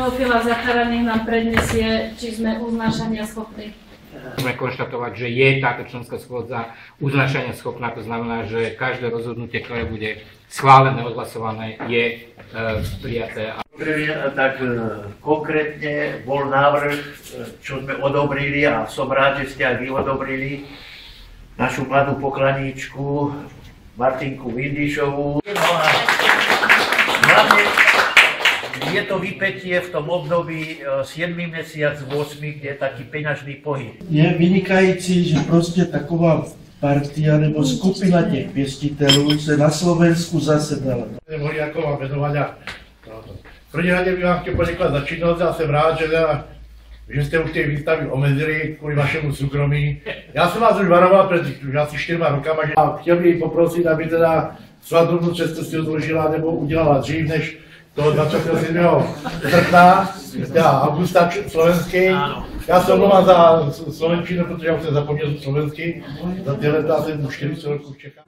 Teofila Zachara, nech nám predniesie, či sme uznášania schopní. Môžeme konštatovať, že je táto členská schôdza uznášania schopná, to znamená, že každé rozhodnutie, ktoré bude schválené, odhlasované, je prijaté. Tak konkrétne bol návrh, čo sme odobrili, a som rád, že ste aj vy odobrili, našu mladú poklaníčku Martinku Vindišovú. Hlavne je to vypätie v tom období 7. mesiac, 8., kde je taký peňažný pohyb. Je vynikající, že prostě taková partia nebo skupina těch pěstitelů se na Slovensku zasedala. Nemohli jako vám věnovat a v první řadě bych vám chtěl poděkovat za činnost a jsem rád, že jste už ty výstavy omezili kvůli vašemu soukromí. Já jsem vás už varoval před asi 4 rokama, že chtěl bych poprosit, aby teda svatební cestu si odložila nebo udělala dřív než toho 27. srpna, augusta slovenský. Já se omlouvám za slovenčinu, protože já už jsem zapomněl slovensky. Za ty leta jsem už 40 roků v Čechách.